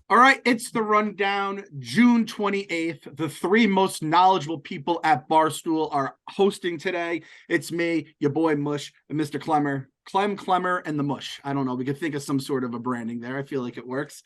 All right, it's the rundown, June 28th. The three most knowledgeable people at Barstool are hosting today. It's me, your boy Mush, and Mr. Klemmer. Clem, Klemmer, and the Mush. I don't know. We could think of some sort of a branding there. I feel like it works.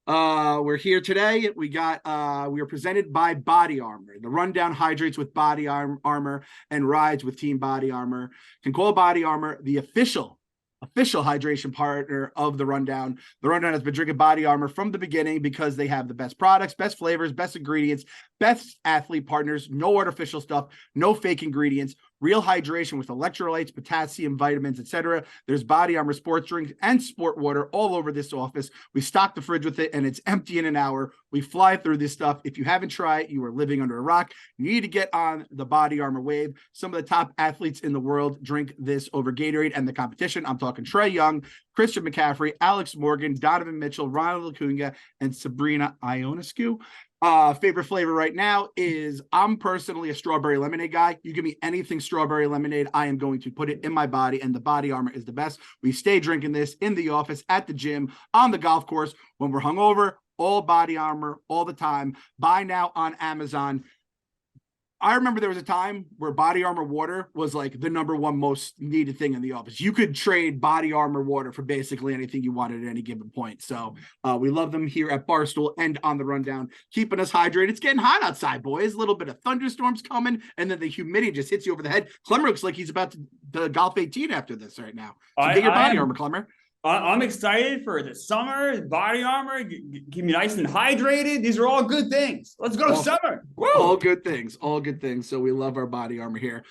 We're here today. We are presented by BodyArmor. The rundown hydrates with BodyArmor and rides with Team BodyArmor. You can call BodyArmor the official hydration partner of the rundown. The rundown has been drinking BodyArmor from the beginning because they have the best products, best flavors, best ingredients, best athlete partners, no artificial stuff, no fake ingredients, real hydration with electrolytes, potassium, vitamins, etc. There's BodyArmor sports drinks and sport water all over this office. We stock the fridge with it and it's empty in an hour. We fly through this stuff. If you haven't tried it, you are living under a rock. You need to get on the BodyArmor wave. Some of the top athletes in the world drink this over Gatorade and the competition. I'm talking Trae Young, Christian McCaffrey, Alex Morgan, Donovan Mitchell, Ronald Acuna, and Sabrina Ionescu. Favorite flavor right now is, I'm personally a strawberry lemonade guy. You give me anything strawberry lemonade, I am going to put it in my body, and the BodyArmor is the best. We stay drinking this in the office, at the gym, on the golf course, when we're hungover. All BodyArmor, all the time. Buy now on Amazon. I remember there was a time where BodyArmor water was like the number one most needed thing in the office. You could trade BodyArmor water for basically anything you wanted at any given point. So we love them here at Barstool and on the rundown, keeping us hydrated. It's getting hot outside, boys. A little bit of thunderstorms coming, and then the humidity just hits you over the head. Clemmer looks like he's about to golf 18 after this right now. So get your BodyArmor, Clemmer. I'm excited for the summer, BodyArmor, keep me nice and hydrated. These are all good things. Let's go summer. Woo! All good things. So we love our BodyArmor here.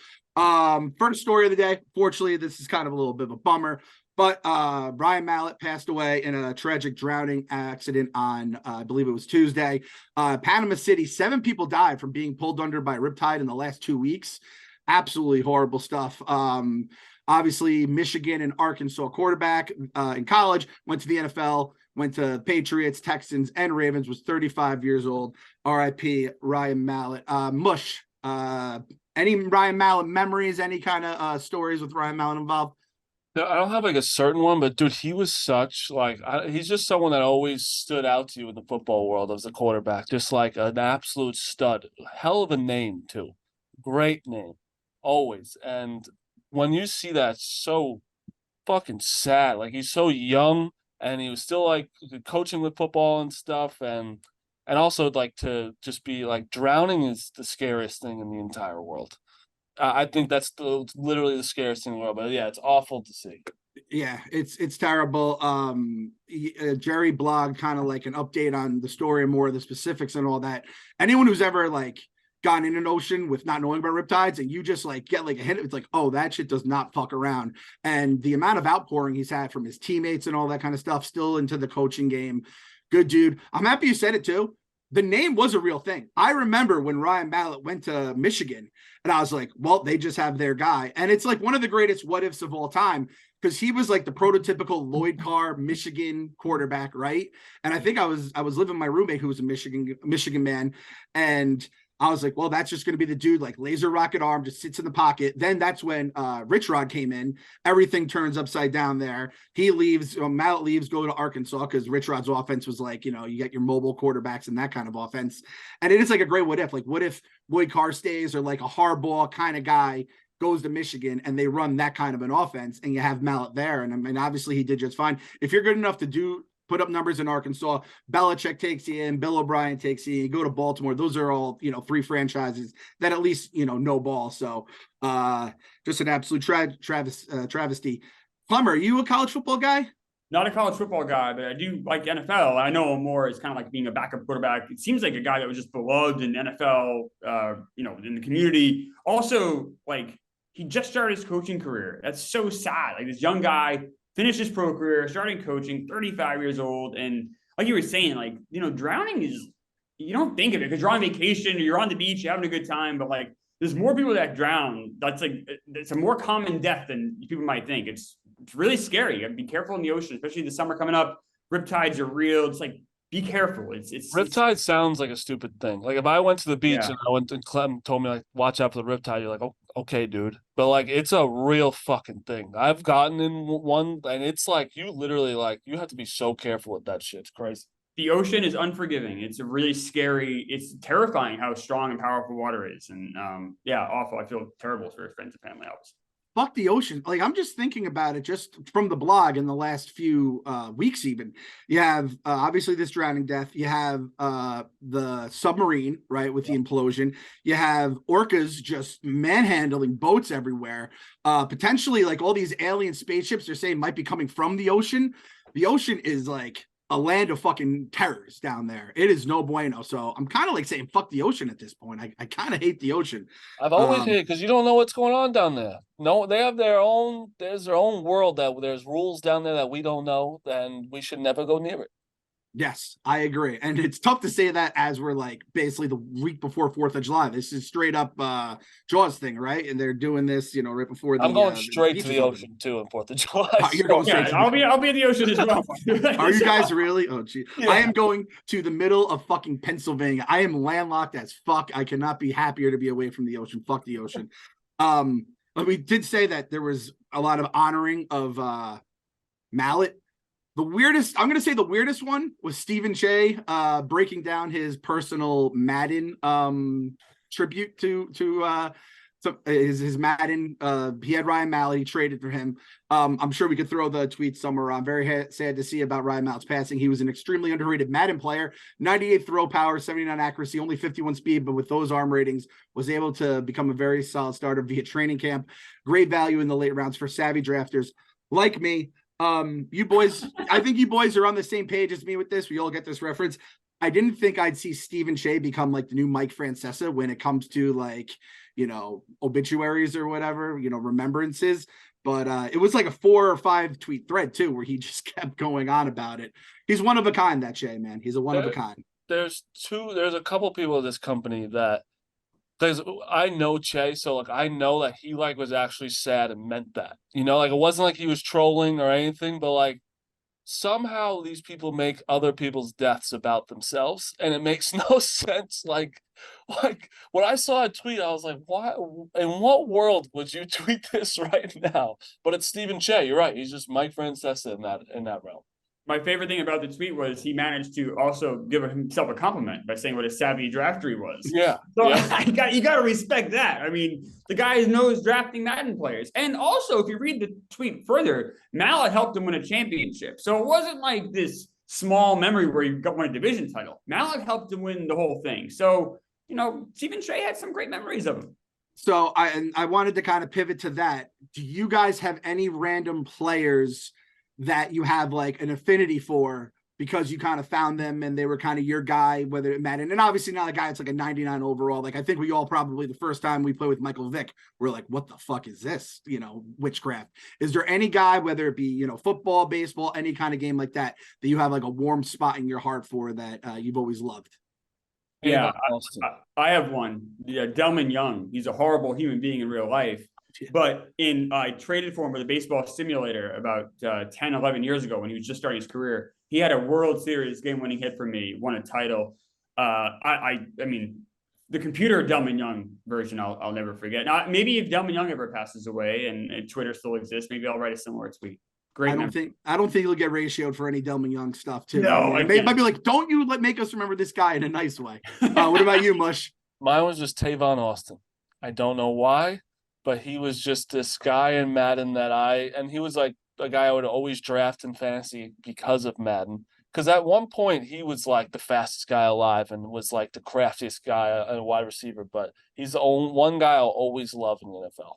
First story of the day. Fortunately, this is kind of a little bit of a bummer, but Ryan Mallet passed away in a tragic drowning accident on, I believe it was Tuesday. Panama City, 7 people died from being pulled under by a riptide in the last 2 weeks. Absolutely horrible stuff. Obviously, Michigan and Arkansas quarterback in college, went to the NFL, went to Patriots, Texans, and Ravens, was 35 years old. R.I.P. Ryan Mallet. Mush, any Ryan Mallet memories, any kind of stories with Ryan Mallet involved? I don't have like a certain one, but dude, he was such he's just someone that always stood out to you in the football world as a quarterback, just like an absolute stud. Hell of a name, too. Great name, always. And when you see that, it's so fucking sad. Like, he's so young and he was still like coaching with football and stuff, and also like to just be like, drowning is the scariest thing in the entire world. I think that's literally the scariest thing in the world. But yeah, it's awful to see. Yeah, it's terrible. Jerry blogged kind of like an update on the story and more of the specifics and all that. Anyone who's ever like gone in an ocean with not knowing about riptides and you just like get like a hit, it's like, oh, that shit does not fuck around. And the amount of outpouring he's had from his teammates and all that kind of stuff, still into the coaching game. Good dude. I'm happy you said it too. The name was a real thing. I remember when Ryan Mallet went to Michigan and I was like, well, they just have their guy. And it's like one of the greatest what ifs of all time, because he was like the prototypical Lloyd Carr Michigan quarterback, right? And I think I was living with my roommate who was a Michigan man, and I was like, well, that's just going to be the dude, like laser rocket arm, just sits in the pocket. Then that's when Rich Rod came in. Everything turns upside down there. He leaves, Mallet leaves, go to Arkansas, because Rich Rod's offense was like, you get your mobile quarterbacks and that kind of offense. And it is like a great what if. Like, what if Lloyd Carr stays, or like a hardball kind of guy goes to Michigan and they run that kind of an offense and you have Mallet there. And I mean, obviously he did just fine. If you're good enough to put up numbers in Arkansas, Belichick takes you in, Bill O'Brien takes you in, you go to Baltimore. Those are all, 3 franchises that at least, know ball. So just an absolute travesty. Plumber, are you a college football guy? Not a college football guy, but I do like NFL. I know him more as kind of like being a backup quarterback. It seems like a guy that was just beloved in NFL, in the community. Also, like, he just started his coaching career. That's so sad. Like, this young guy finished his pro career, starting coaching, 35 years old. And like you were saying, like, drowning is, you don't think of it because you're on vacation or you're on the beach, you're having a good time. But like, there's more people that drown. That's like, it's a more common death than people might think. It's really scary. You gotta be careful in the ocean, especially the summer coming up. Riptides are real. It's like, be careful. It's Riptide sounds like a stupid thing. Like, if I went to the beach and I went and Clem told me like, watch out for the riptide, you're like, oh, okay, dude. But like, it's a real fucking thing. I've gotten in one, and it's like, you literally, like, you have to be so careful with that shit. It's crazy. The ocean is unforgiving. It's a really scary, it's terrifying how strong and powerful water is. And awful. I feel terrible for his friends and family, obviously. Fuck the ocean. Like, I'm just thinking about it just from the blog in the last few weeks. Even you have obviously this drowning death. You have the submarine, right, with the implosion. You have orcas just manhandling boats everywhere. Potentially, like, all these alien spaceships they're saying might be coming from the ocean. The ocean is like a land of fucking terrors down there. It is no bueno. So I'm kind of like saying fuck the ocean at this point. I kind of hate the ocean. I've always hated because you don't know what's going on down there. No, they have there's their own world that there's rules down there that we don't know, and we should never go near it. Yes, I agree. And it's tough to say that as we're like basically the week before 4th of July. This is straight up Jaws thing, right? And they're doing this, right before I'm going straight to the ocean too on 4th of July. You're going straight I'll be at the ocean as well. Are you guys really? Oh, gee. Yeah. I am going to the middle of fucking Pennsylvania. I am landlocked as fuck. I cannot be happier to be away from the ocean. Fuck the ocean. But we did say that there was a lot of honoring of Mallet. I'm going to say the weirdest one was Stephen Shea breaking down his personal Madden tribute to his Madden. He had Ryan Mallet. He traded for him. I'm sure we could throw the tweet somewhere. I'm very sad to see about Ryan Mallett's passing. He was an extremely underrated Madden player. 98 throw power, 79 accuracy, only 51 speed, but with those arm ratings, was able to become a very solid starter via training camp. Great value in the late rounds for savvy drafters like me. You boys, I think you boys are on the same page as me with this. We all get this reference. I didn't think I'd see Stephen Shea become like the new Mike Francesa when it comes to like, obituaries or whatever, remembrances. But it was like a 4 or 5 tweet thread too, where he just kept going on about it. He's one of a kind, that Shea, man. He's a one of a kind. There's a couple people in this company that, because I know Che, so like I know that he like was actually sad and meant that. Like it wasn't like he was trolling or anything, but like somehow these people make other people's deaths about themselves, and it makes no sense. Like when I saw a tweet, I was like, "Why? In what world would you tweet this right now?" But it's Stephen Shea. You're right. He's just Mike Francesa in that realm. My favorite thing about the tweet was he managed to also give himself a compliment by saying what a savvy drafter he was. Yeah. So you got to respect that. I mean, the guy knows drafting Madden players. And also, if you read the tweet further, Mallet helped him win a championship. So it wasn't like this small memory where he won a division title. Mallet helped him win the whole thing. So, Stephen Shea had some great memories of him. So I wanted to kind of pivot to that. Do you guys have any random players that you have like an affinity for because you kind of found them and they were kind of your guy, whether it mattered? And obviously not a guy that's like a 99 overall. Like I think we all probably the first time we played with Michael Vick, we're like, what the fuck is this? Witchcraft. Is there any guy, whether it be, football, baseball, any kind of game like that you have like a warm spot in your heart for that you've always loved? Yeah, I have one. Yeah, Delman Young. He's a horrible human being in real life. But I traded for him with a baseball simulator about 10, 11 years ago when he was just starting his career. He had a World Series game-winning hit for me, won a title. I mean, the computer Delman Young version, I'll never forget. Now, maybe if Delman Young ever passes away and Twitter still exists, maybe I'll write a similar tweet. Great. I don't think you'll get ratioed for any Delman Young stuff too. No, it might be like, don't you make us remember this guy in a nice way. What about you, Mush? Mine was just Tavon Austin. I don't know why, but he was just this guy in Madden and he was like a guy I would always draft in fantasy because of Madden. Because at one point he was like the fastest guy alive and was like the craftiest guy and a wide receiver. But he's the only one guy I'll always love in the NFL.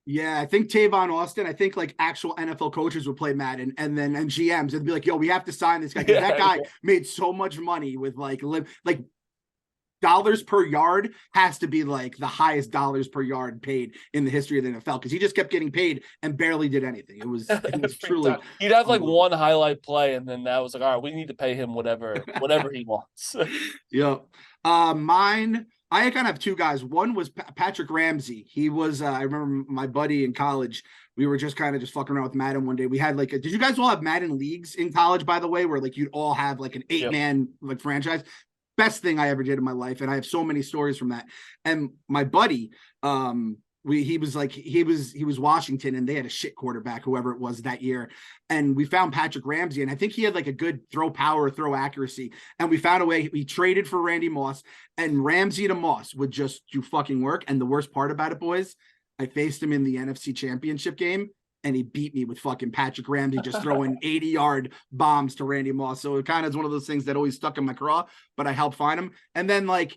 Yeah, I think Tavon Austin, I think like actual NFL coaches would play Madden and GMs and be like, yo, we have to sign this guy. That guy made so much money with like dollars per yard has to be like the highest dollars per yard paid in the history of the NFL because he just kept getting paid and barely did anything. It was truly. He'd have like one highlight play and then that was like, all right, we need to pay him whatever he wants. Yep. Mine. I kind of have two guys. One was Patrick Ramsey. He was, I remember my buddy in college, we were just kind of just fucking around with Madden one day. We had like, did you guys all have Madden leagues in college, by the way, where like you'd all have like an 8-man like franchise? Best thing I ever did in my life. And I have so many stories from that. And my buddy, he was Washington, and they had a shit quarterback, whoever it was that year. And we found Patrick Ramsey, and I think he had like a good throw power, throw accuracy. And we found a way. We traded for Randy Moss, and Ramsey to Moss would just do fucking work. And the worst part about it, boys, I faced him in the NFC Championship game, and he beat me with fucking Patrick Ramsey just throwing 80-yard bombs to Randy Moss. So it kind of is one of those things that always stuck in my craw, but I helped find him. And then like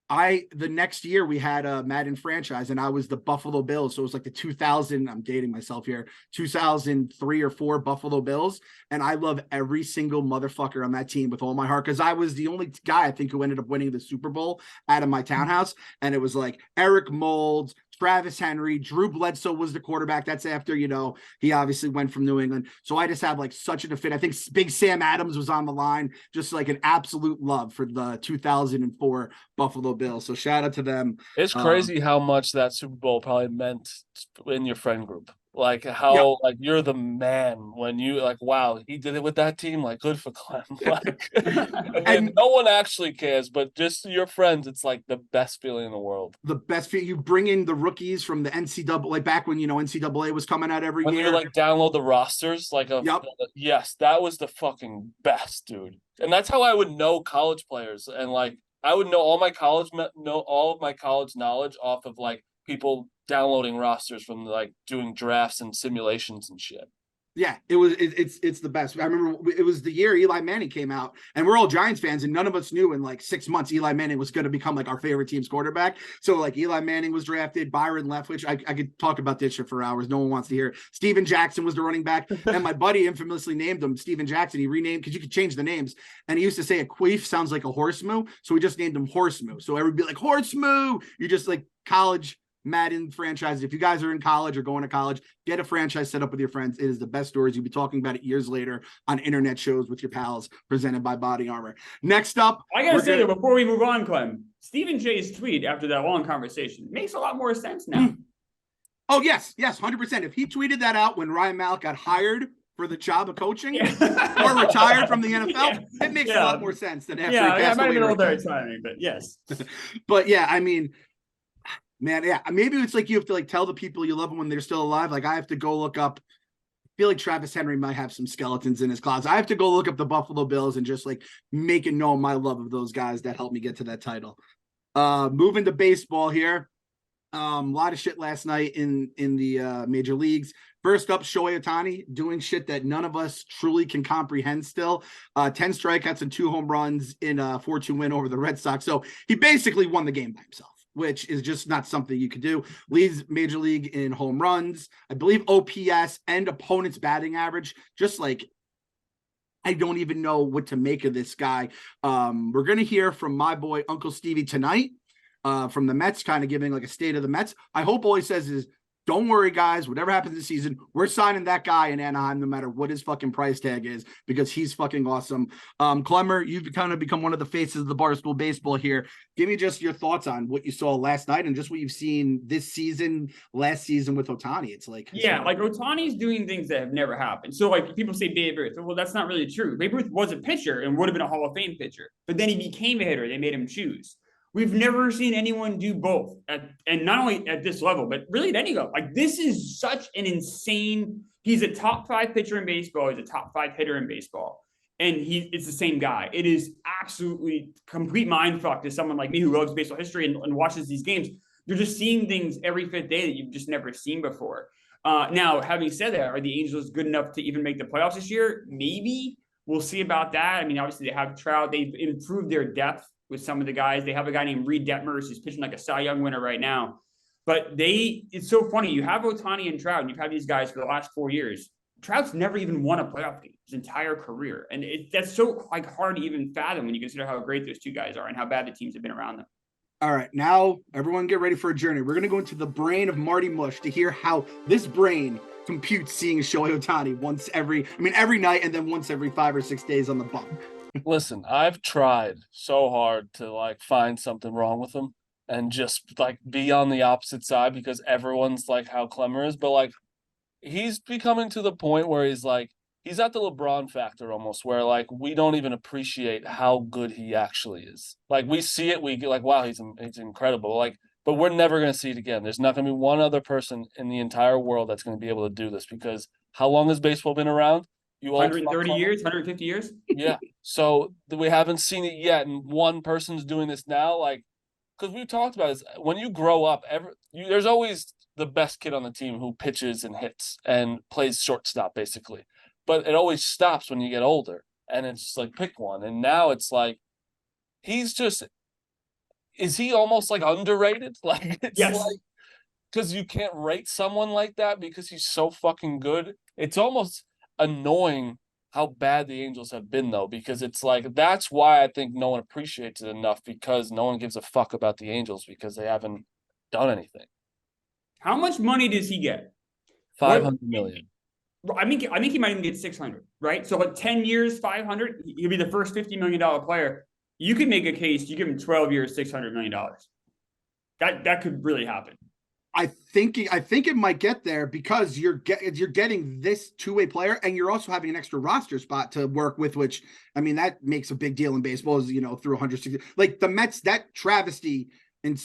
the next year we had a Madden franchise, and I was the Buffalo Bills. So it was like the 2000, I'm dating myself here, 2003 or 4 Buffalo Bills. And I love every single motherfucker on that team with all my heart, because I was the only guy I think who ended up winning the Super Bowl out of my townhouse. And it was like Eric Moulds, Travis Henry, Drew Bledsoe was the quarterback. That's after, he obviously went from New England. So I just have like such a fit. I think Big Sam Adams was on the line, just like an absolute love for the 2004 Buffalo Bills. So shout out to them. It's crazy how much that Super Bowl probably meant in your friend group. Like how like you're the man when you like, wow, he did it with that team. Like, good for Clem. Like, and no one actually cares, but just your friends, it's like the best feeling in the world. The best feeling. You bring in the rookies from the NCAA back when NCAA was coming out every year. When you like download the rosters, like yes, that was the fucking best, dude. And that's how I would know college players, and like I would know all of my college knowledge off of like people downloading rosters from like doing drafts and simulations and shit. Yeah, it's the best. I remember it was the year Eli Manning came out, and we're all Giants fans, and none of us knew in like 6 months Eli Manning was going to become like our favorite team's quarterback. So like Eli Manning was drafted, Byron Leftwich. I could talk about this shit for hours. No one wants to hear it. Steven Jackson was the running back, and my buddy infamously named him Steven Jackson. He renamed, because you could change the names, and he used to say a queef sounds like a horse moo, so we just named him Horse Moo. So everybody be like, Horse Moo. You just like college Madden franchise. If you guys are in college or going to college, get a franchise set up with your friends. It is the best stories. You'll be talking about it years later on internet shows with your pals, presented by BodyArmor. Next up, I gotta say that before we move on, Clem, Stephen Shea's tweet after that long conversation makes a lot more sense now. Oh yes, 100%. If he tweeted that out when Ryan Mallet got hired for the job of coaching or retired from the NFL, it makes a lot more sense than after he passed away. It might have been a little very timing, but yes. But yeah, I mean, man, yeah, maybe it's like you have to like tell the people you love them when they're still alive. Like I have to go look up. I feel like Travis Henry might have some skeletons in his closet. I have to go look up the Buffalo Bills and just like make it known my love of those guys that helped me get to that title. Moving to baseball here. A lot of shit last night in the major leagues. First up, Shohei Ohtani doing shit that none of us truly can comprehend still. 10 strikeouts and 2 home runs in a 4-2 win over the Red Sox. So he basically won the game by himself, which is just not something you could do. Leads Major League in home runs, I believe OPS and opponent's batting average. Just like, I don't even know what to make of this guy. We're going to hear from my boy, Uncle Stevie, tonight from the Mets, kind of giving like a state of the Mets. I hope all he says is, don't worry, guys. Whatever happens this season, we're signing that guy in Anaheim, no matter what his fucking price tag is, because he's fucking awesome. Klemmer, you've kind of become one of the faces of the Barstool baseball here. Give me just your thoughts on what you saw last night and just what you've seen this season, last season with Ohtani. It's like, like Ohtani's doing things that have never happened. So like people say Babe Ruth. Well, that's not really true. Babe Ruth was a pitcher and would have been a Hall of Fame pitcher, but then he became a hitter. They made him choose. We've never seen anyone do both, and not only at this level, but really at any level. Like, this is such an insane. He's a top 5 pitcher in baseball. He's a top 5 hitter in baseball, and it's the same guy. It is absolutely complete mindfuck to someone like me who loves baseball history and watches these games. You're just seeing things every 5th day that you've just never seen before. Now, having said that, are the Angels good enough to even make the playoffs this year? Maybe. We'll see about that. I mean, obviously they have Trout. They've improved their depth with some of the guys. They have a guy named Reed Detmers who's pitching like a Cy Young winner right now. But it's so funny. You have Ohtani and Trout, and you've had these guys for the last 4 years. Trout's never even won a playoff game his entire career. And that's so like hard to even fathom when you consider how great those two guys are and how bad the teams have been around them. All right, now everyone get ready for a journey. We're going to go into the brain of Marty Mush to hear how this brain computes seeing Shohei Ohtani every night, and then once every 5 or 6 days on the bump. Listen, I've tried so hard to like find something wrong with him and just like be on the opposite side, because everyone's like how Klemmer is, but like he's becoming to the point where he's at the LeBron factor almost, where like we don't even appreciate how good he actually is. Like we see it, we get like, wow, he's incredible. Like but we're never going to see it again. There's not going to be one other person in the entire world that's going to be able to do this because how long has baseball been around? You 130 years, 150 years? Yeah. So we haven't seen it yet. And one person's doing this now. Like, because we've talked about this. When you grow up, there's always the best kid on the team who pitches and hits and plays shortstop, basically. But it always stops when you get older. And it's just like, pick one. And now it's like, is he almost like underrated? Like, it's Yes. like, because you can't rate someone like that because he's so fucking good. It's almost annoying how bad the Angels have been, though, because it's like, that's why I think no one appreciates it enough, because no one gives a fuck about the Angels because they haven't done anything. How much money does he get? 500 million. I think he might even get 600, right? So like 10 years, 500, he'll be the first $50 million player. You could make a case, you give him 12 years, $600 million. That could really happen. I think it might get there because you're getting this two-way player and you're also having an extra roster spot to work with, which, I mean, that makes a big deal in baseball, is, through 160, like the Mets, that travesty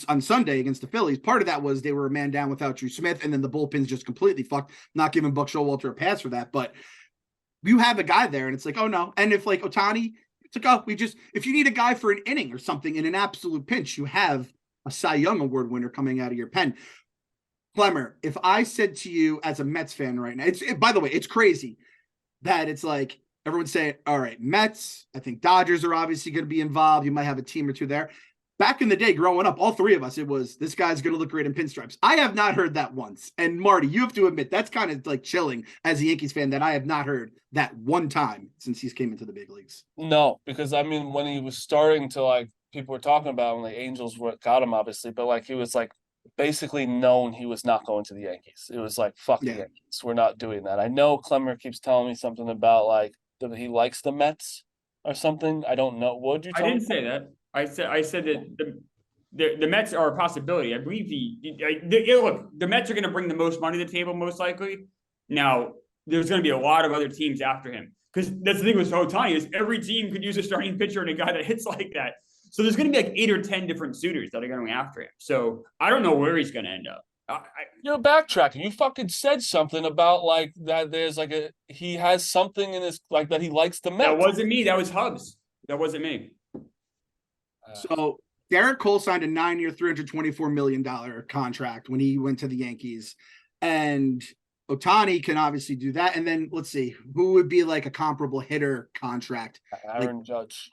on Sunday against the Phillies, part of that was they were a man down without Drew Smith, and then the bullpen's just completely fucked, not giving Buck Showalter a pass for that. But you have a guy there and it's like, oh no. And if like Ohtani, it's like, oh, if you need a guy for an inning or something in an absolute pinch, you have a Cy Young Award winner coming out of your pen. Klemmer, if I said to you as a Mets fan right now, by the way, it's crazy that it's like everyone's saying, all right, Mets, I think Dodgers are obviously going to be involved. You might have a team or two there. Back in the day, growing up, all three of us, it was, this guy's going to look great in pinstripes. I have not heard that once. And Marty, you have to admit, that's kind of like chilling as a Yankees fan that I have not heard that one time since he's came into the big leagues. No, because I mean, when he was starting to, like, people were talking about him, the Angels got him, obviously, but like, he was like, basically known he was not going to the Yankees. It was like, fuck the Yankees. We're not doing that. I know Klemmer keeps telling me something about like he likes the Mets or something. I don't know. What did you tell me? I didn't say that. I said that the Mets are a possibility. I believe look, the Mets are going to bring the most money to the table, most likely. Now, there's going to be a lot of other teams after him. Because that's the thing with Ohtani, is every team could use a starting pitcher and a guy that hits like that. So there's going to be like 8 or 10 different suitors that are going after him. So I don't know where he's going to end up. You're backtracking. You fucking said something about like that. There's like he has something in his, like, that he likes the Mets. That wasn't me. That was Hubs. That wasn't me. So Garrett Cole signed a 9-year, $324 million contract when he went to the Yankees, and Ohtani can obviously do that. And then let's see who would be like a comparable hitter contract. Aaron Judge.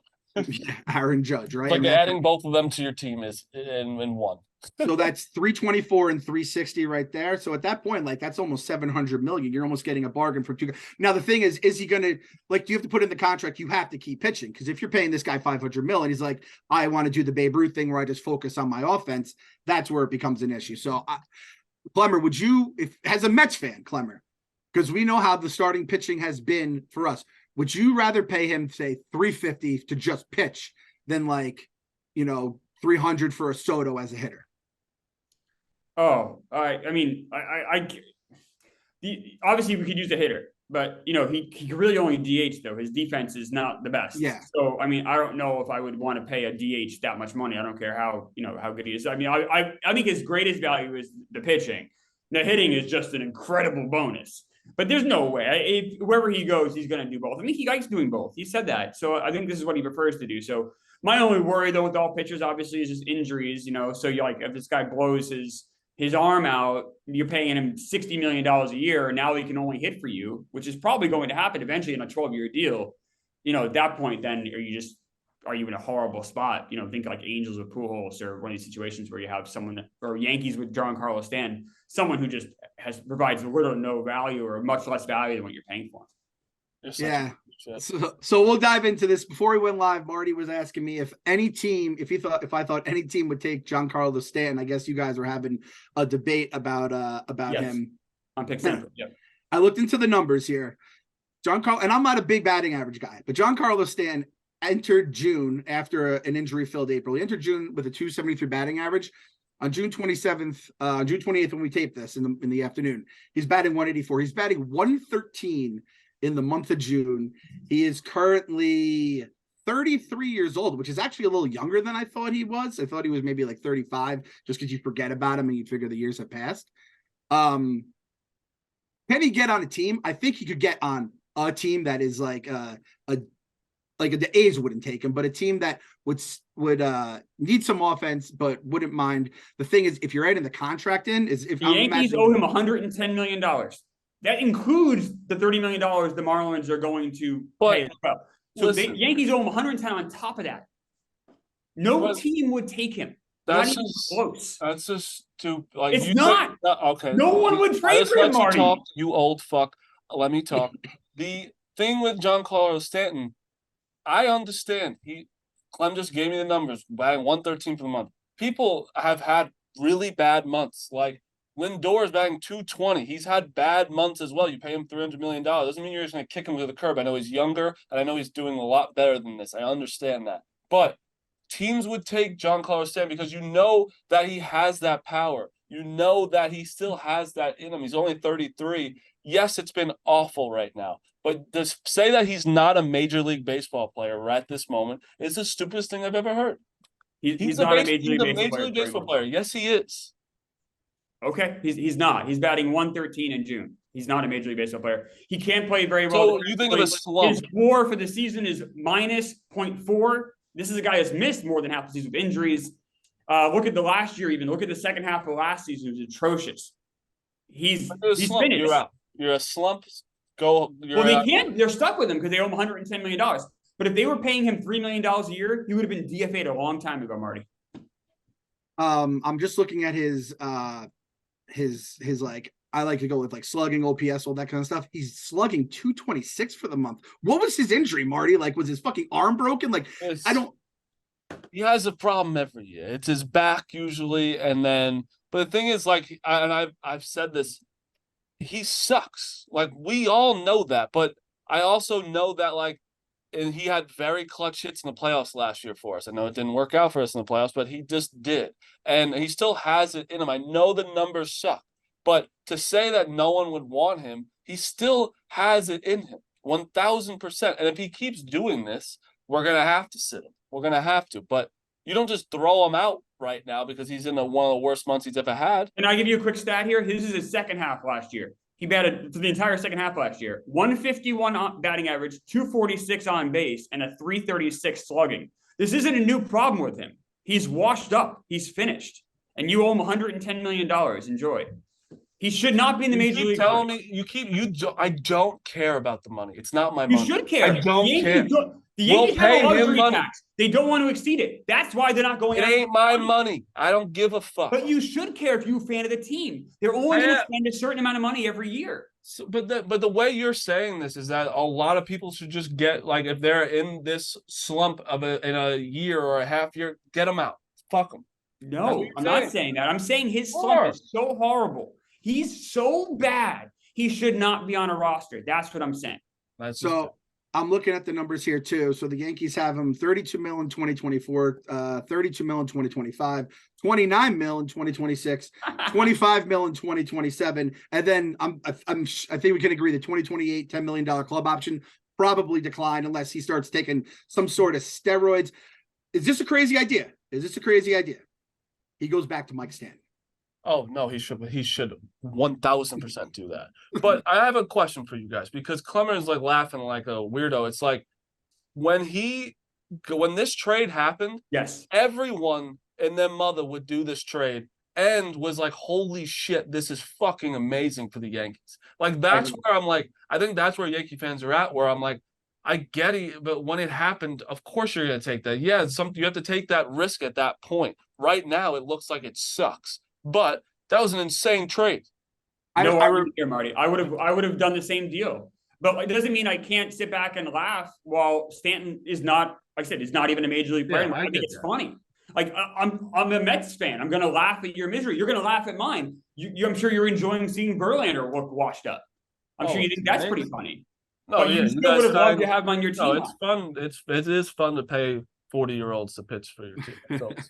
Aaron Judge, right? Like adding both of them to your team is in one. So that's 324 and 360 right there. So at that point, like, that's almost 700 million. You're almost getting a bargain for two. Now, the thing is he going to, like, do you have to put in the contract? You have to keep pitching, because if you're paying this guy 500 million, he's like, I want to do the Babe Ruth thing where I just focus on my offense. That's where it becomes an issue. So Klemmer, would you, as a Mets fan, Klemmer, because we know how the starting pitching has been for us, would you rather pay him, say, 350 to just pitch than, like, 300 for a Soto as a hitter? Oh, I mean, obviously we could use a hitter, but he could really only DH though. His defense is not the best. Yeah. So I mean, I don't know if I would want to pay a DH that much money. I don't care how good he is. I mean, I think his greatest value is the pitching. The hitting is just an incredible bonus. But there's no way. Wherever he goes, he's going to do both. I mean, he likes doing both. He said that. So I think this is what he prefers to do. So my only worry though with all pitchers, obviously, is just injuries. So you like, if this guy blows his arm out, you're paying him $60 million a year, and now he can only hit for you, which is probably going to happen eventually in a 12-year deal. At that point, then are you in a horrible spot? Think like Angels with Pujols, or one of these situations where you have someone, or Yankees with Giancarlo Stanton, someone who just provides little or no value, or much less value than what you're paying for. Yeah. So we'll dive into this. Before we went live, Marty was asking me if I thought any team would take Giancarlo Stanton. I guess you guys were having a debate about him. On pick Stanton. Yep. I looked into the numbers here. Giancarlo, and I'm not a big batting average guy, but Giancarlo Stanton entered June after an injury-filled April. He entered June with a 273 batting average. On June 27th, June 28th, when we taped this in the afternoon, he's batting 184. He's batting 113 in the month of June. He is currently 33 years old, which is actually a little younger than I thought he was. I thought he was maybe like 35, just because you forget about him and you figure the years have passed. Can he get on a team? I think he could get on a team that is like the A's wouldn't take him, but a team that would need some offense, but wouldn't mind. The thing is, if you're adding the contract in, is if the Yankees owe him $110 million. That includes the $30 million the Marlins are going to pay as well. So the Yankees owe him 110 on top of that. No team would take him. That's not even close. That's just too like it's not. Okay. No one would trade for him, Marty. Talk, you old fuck. Let me talk. The thing with Giancarlo Stanton, I understand. Clem just gave me the numbers, batting 113 for the month. People have had really bad months. Like Lindor is batting 220. He's had bad months as well. You pay him $300 million. Doesn't mean you're just going to kick him to the curb. I know he's younger, and I know he's doing a lot better than this. I understand that. But teams would take Giancarlo Stanton because you know that he has that power. You know that he still has that in him. He's only 33. Yes, it's been awful right now. But to say that he's not a Major League Baseball player right at this moment is the stupidest thing I've ever heard. He's not a Major League Baseball player. Yes, he is. Okay, he's not. He's batting 113 in June. He's not a Major League Baseball player. He can't play very well. So you think of a slump. His WAR for the season is minus 0.4. This is a guy that's missed more than half the season with injuries. Look at the last year even. Look at the second half of last season. It was atrocious. He's finished. You're out. You're a slump. They can't. They're stuck with him because they owe him $110 million. But if they were paying him $3 million a year, he would have been DFA'd a long time ago, Marty. I'm just looking at his like, I like to go with like slugging, OPS, all that kind of stuff. He's slugging 226 for the month. What was his injury, Marty? Like, was his fucking arm broken? Like, he has a problem every year. It's his back usually, but the thing is, like, I've said this, he sucks. Like, we all know that, but I also know that, like, and he had very clutch hits in the playoffs last year for us. I know it didn't work out for us in the playoffs, but he just did. And he still has it in him. I know the numbers suck, but to say that no one would want him, he still has it in him, 1,000%. And if he keeps doing this, we're going to have to sit him. We're going to have to. But you don't just throw him out right now because he's in one of the worst months he's ever had. And I'll give you a quick stat here. This is his second half last year. He batted for the entire second half last year. 151 batting average, 246 on base, and a 336 slugging. This isn't a new problem with him. He's washed up. He's finished. And you owe him $110 million. Enjoy. He should not be in the Major League. Telling me I don't care about the money. It's not my money. You should care. I don't care. The Yankees have a luxury tax. They don't want to exceed it. That's why they're not going. It ain't my money. I don't give a fuck. But you should care if you're a fan of the team. They're only going to spend a certain amount of money every year. So, but the way you're saying this is that a lot of people should just get, like, if they're in this slump in a year or a half year, get them out. Fuck them. No, I'm not saying that. I'm saying his slump is so horrible. He's so bad. He should not be on a roster. That's what I'm saying. I'm looking at the numbers here too. So the Yankees have him 32 mil in 2024, 32 mil in 2025, 29 mil in 2026, 25 mil in 2027. And then I think we can agree the 2028 $10 million club option probably decline unless he starts taking some sort of steroids. Is this a crazy idea? He goes back to Mike Stanton. Oh, no, he should 1,000% do that. But I have a question for you guys, because Klemmer is like laughing like a weirdo. It's like when this trade happened, yes, everyone and their mother would do this trade and was like, holy shit, this is fucking amazing for the Yankees. Like, that's where I'm like, I think that's where Yankee fans are at, where I'm like, I get it, but when it happened, of course you're going to take that. Yeah, you have to take that risk at that point. Right now, it looks like it sucks. But that was an insane trade. No argument here, Marty. I would have done the same deal. But it doesn't mean I can't sit back and laugh while Stanton is not, like I said, is not even a Major League player. I think it's funny. Like, I'm a Mets fan. I'm going to laugh at your misery. You're going to laugh at mine. I'm sure you're enjoying seeing Verlander look washed up. I'm sure you think that's pretty funny. No, but you still would have loved to have him on your team. No, it's fun. It is fun to pay 40-year-olds to pitch for your team. So it's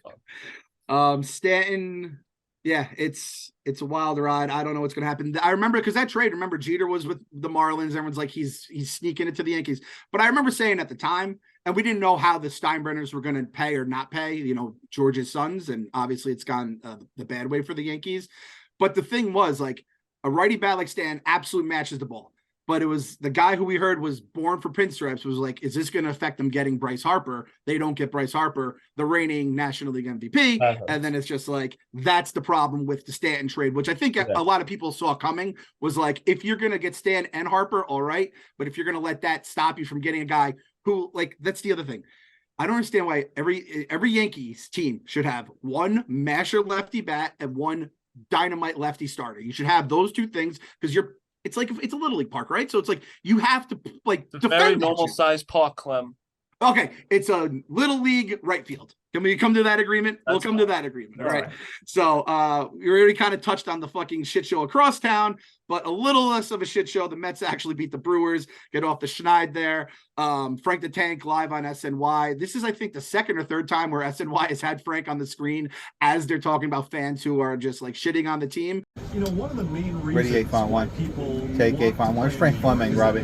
fun. Stanton. Yeah, it's a wild ride. I don't know what's going to happen. I remember because that trade, remember Jeter was with the Marlins. Everyone's like, he's sneaking it to the Yankees. But I remember saying at the time, and we didn't know how the Steinbrenners were going to pay or not pay, George's sons. And obviously it's gone the bad way for the Yankees. But the thing was, like, a righty bat like Stan absolutely matches the ball. But it was the guy who we heard was born for pinstripes was like, is this going to affect them getting Bryce Harper? They don't get Bryce Harper, the reigning National League MVP. And then it's just like, that's the problem with the Stanton trade, which I think a lot of people saw coming was like, if you're going to get Stan and Harper, all right. But if you're going to let that stop you from getting a guy who, like, that's the other thing. I don't understand why every Yankees team should have one masher lefty bat and one dynamite lefty starter. You should have those two things because it's like it's a little league park, right? So it's like you have to like defend very normal size park, Clem. Okay, it's a little league right field. Can we come to that agreement? We'll come to that agreement. All right. So we already kind of touched on the fucking shit show across town, but a little less of a shit show. The Mets actually beat the Brewers, get off the schneid there. Frank the Tank live on SNY. This is, I think, the second or third time where SNY has had Frank on the screen as they're talking about fans who are just like shitting on the team. One of the main reasons Ready 8 font 1. Take 8 font 1. Where's Frank Fleming, Robbie?